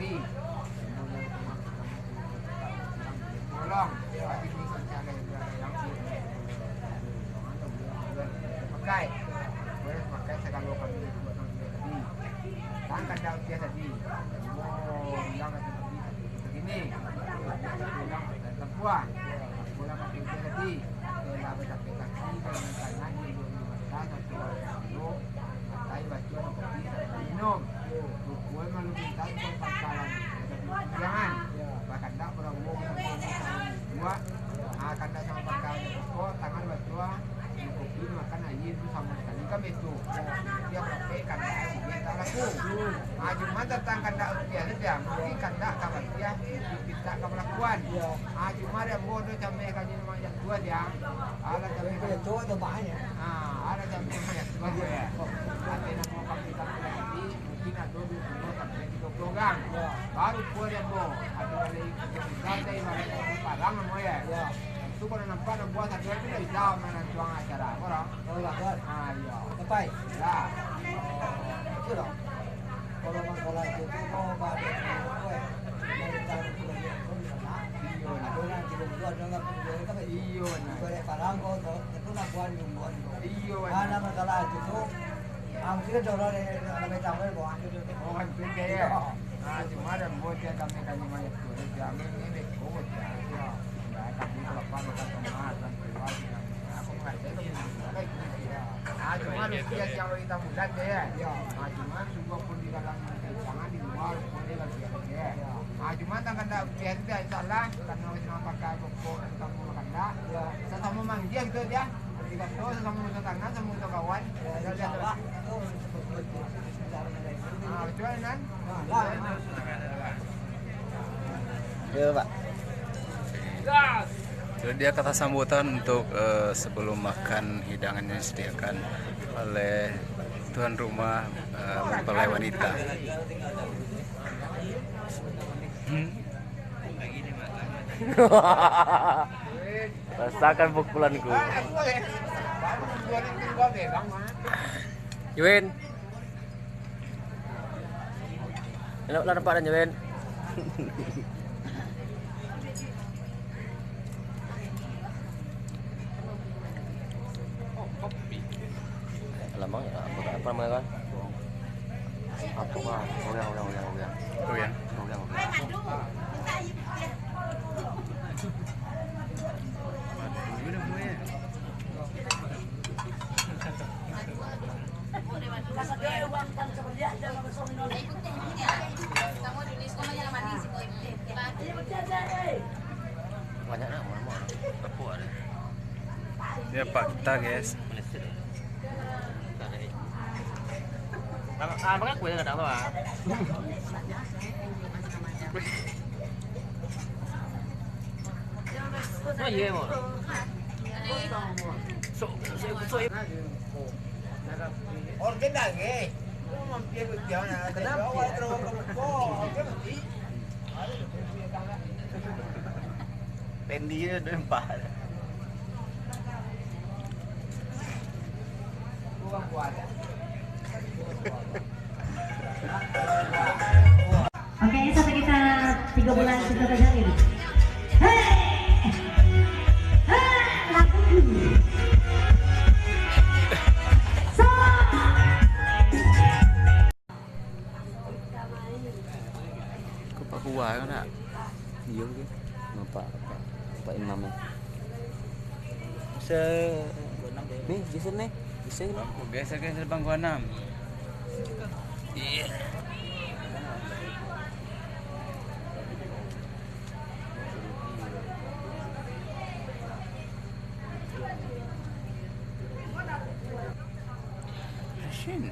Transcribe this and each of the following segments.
tadi. Tolong, tapi misalnya ada yang pakai, boleh pakai segala kami buat tadi. Kan kandang dia tadi. Oh, bilang kata tadi begini. Bilang kata puan. Bola kaki dia tadi. Dia kaki kaki dan kanan di mata satu dulu. Matai baju kopi minum. Buat malu minta untuk pangkalan. Jangan. Bahkan tak pernah ngomong dua. Akan tak sama pangkalan pokok tangan baju. Kopi makan air itu sama sekali kan itu dia praktekkan dia tak laku cuma tentang kandak dia saja mungkin kandak kawan dia kita kemelakuan cuma dia bodoh sampai kaji banyak dua dia ada sampai cowok atau banyak ada sampai banyak dua dia ada yang mau kami lagi mungkin ada 20 sampai 30 gang baru buat yang mau ada lagi kita dari parang mau ya itu kalau nampak nak buat satu itu dah jauh mana tuang acara, orang. Oh lah kan? Iya. Sampai? Ya. Itu dong. Kalau masalah itu mau pada kue, mau cari punya pun sana. Iyo. Ada orang belum buat dengan punya kan? Iyo. Boleh parang kau tu, itu nak buat yang buat. Iyo. Karena masalah itu tu, kita dorang ada macam mana buat itu tu. Oh, kan pergi ya. Cuma ada buat dia kami kami banyak tu. Jamin ini buat ya. Kami lepas makan tomat dan keluar aku nggak cuma dia yang kita bulan deh cuma juga pun di dalam tangan di luar pun dia lagi ya cuma tanggal dah biasa insyaallah karena kita pakai pokok kamu makan dah sesama manggia gitu dia kita tahu sesama musuh tangan sama musuh kawan dia lihat lah cuman nan ya Pak. Jadi dia kata sambutan untuk sebelum makan hidangan yang disediakan oleh tuan rumah mempelai wanita. Rasakan pukulanku. Yuin. Enak lah nampak dan Yuin. Lambang ya apa namanya kan? Apa kan? Uyang. Banyak nak mau tepuk ada. Ya Pak kita guys. Bakit kuya nggak tahu ah? Oh iya mo. So. Order lagi. Mampir begitu na. Kenapa? Terus order mesti. Pendi dia empat. Bukan kuada. Oke, sampai kita 3 bulan sudah terjalin. Hei, lagu. Pak kuah kan nak? Iya ke? Pak imamnya. Bisa. Nih, bisa nih. Bisa lah. Biasa bang gua 6. Iya. Asin.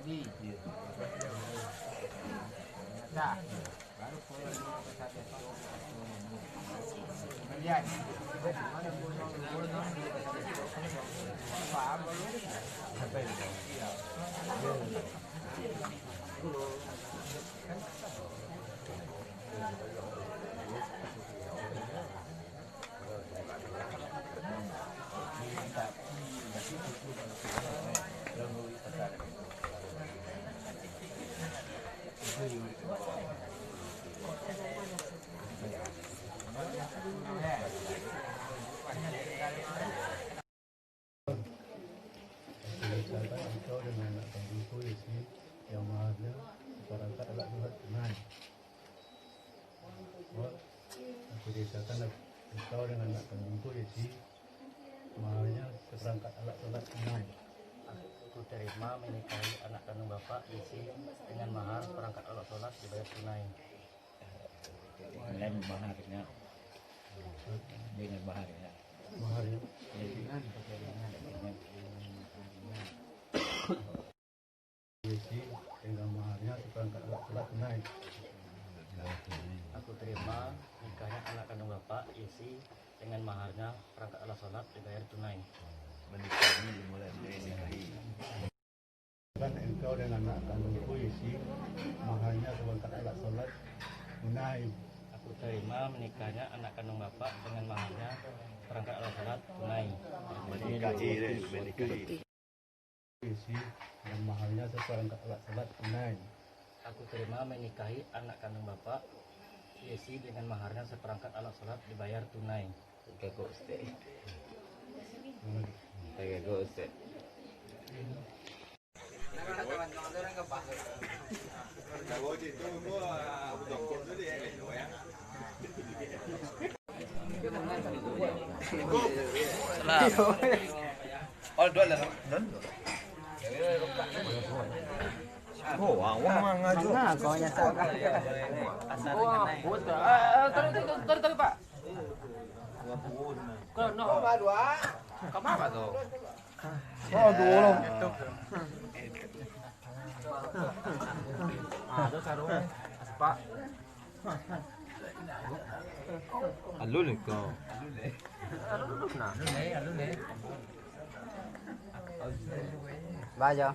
tadi. Nah, baru pulang ke satu kemudian ada gunung paham belum? Sampai iya. Engkau dengan anak kandungku Yesi yang maharnya seperangkat alat sholat tunai. Aku disertakan engkau dengan anak kandungku Yesi maharnya seperangkat alat sholat tunai. Aku terima menikahi anak kandung Bapak Yesi dengan mahar perangkat alat sholat dibayar tunai. Dengan maharnya. Dengan maharnya. Maharnya Yesi dengan maharnya seperangkat alat sholat tunai. Aku terima nikahnya anak kandung Bapak Yesi dengan maharnya perangkat alat sholat dibayar tunai. Menikahi dimulai dari nikahi. Dan engkau dengan anak kandungku Yesi maharnya seperangkat alat sholat tunai. Aku terima menikahnya anak kandung Bapak dengan maharnya perangkat alat sholat tunai. Menikahi. Yesi dan maharnya seperangkat alat sholat tunai. Aku terima menikahi anak kandung Bapak Yesi dengan maharnya seperangkat alat sholat dibayar tunai. Alun kau. Baja.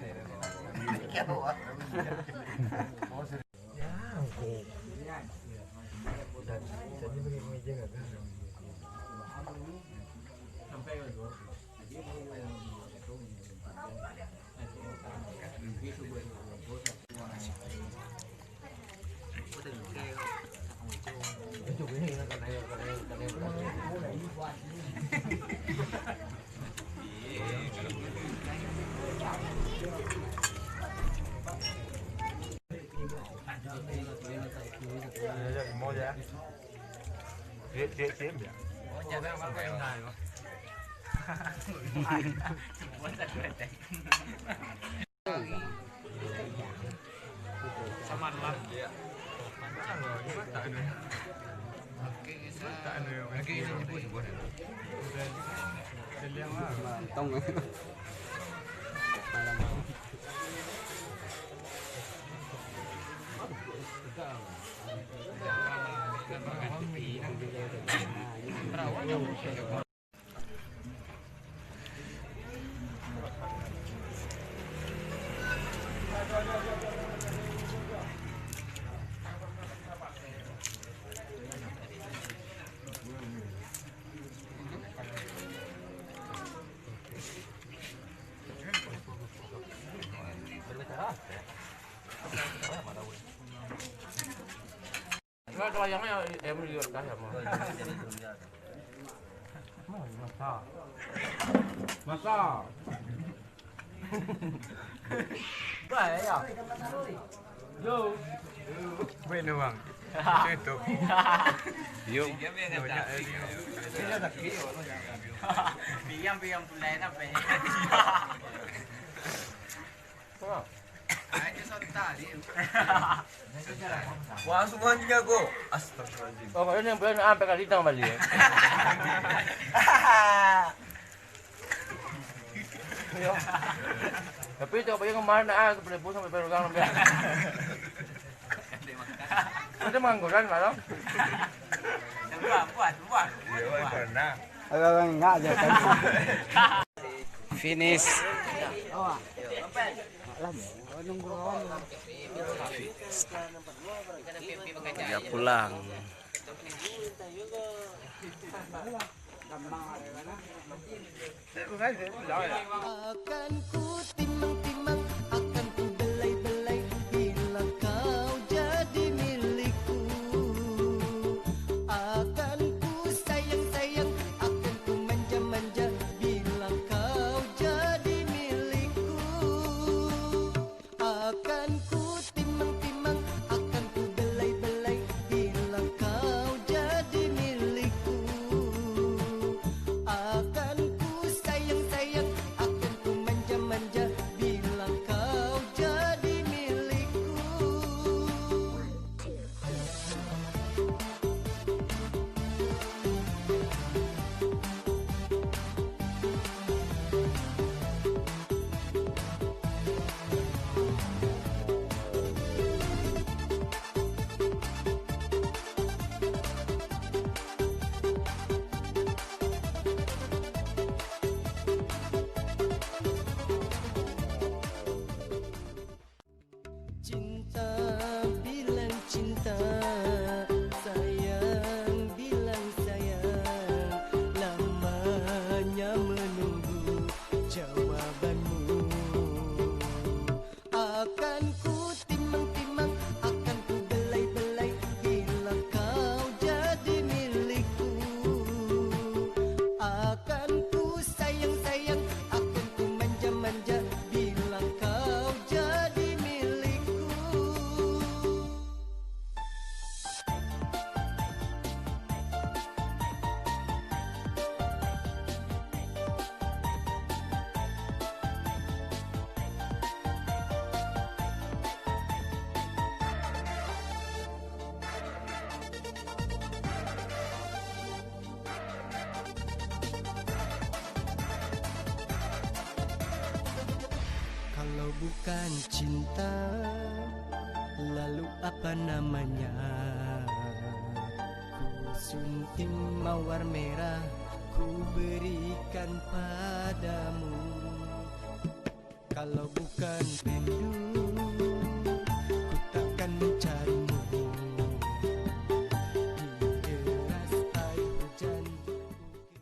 Kelayangnya em di luar kah sama. Masa. Baik ya. Yo. Bueno bang. Itu. Yuk. Piam tulay na pe. Wah, semuanya go. Astagfirullahaladzim. Oh, kayo yung buwan na ampe kalita mali. Yo. Tapi coba yang kemarin aku beli sampai perugang lebih. Ada mangguran malah. Finish. Ya pulang. Akan ku timbang-timbang, akan ku belai-belai bila kau jadi milikku. Akan ku sayang-sayang, akan ku manja-manja bila kau jadi milikku. Akan ku timbang-timbang, akan ku belai-belai bila kau jadi milikku. Akan ku sayang-sayang, akan ku manja-manja bila kau jadi milikku. Cinta bilang cinta, sayang bilang sayang, lamanya menunggu jawabanmu. Akan ku timbang-timbang, akan ku belai-belai bila kau jadi milikku. Akan ku sayang-sayang, akan ku manja-manja bila kau jadi milikku. Kalau bukan cinta, lalu apa namanya? Ku sunting mawar merah, ku berikan padamu. Kalau bukan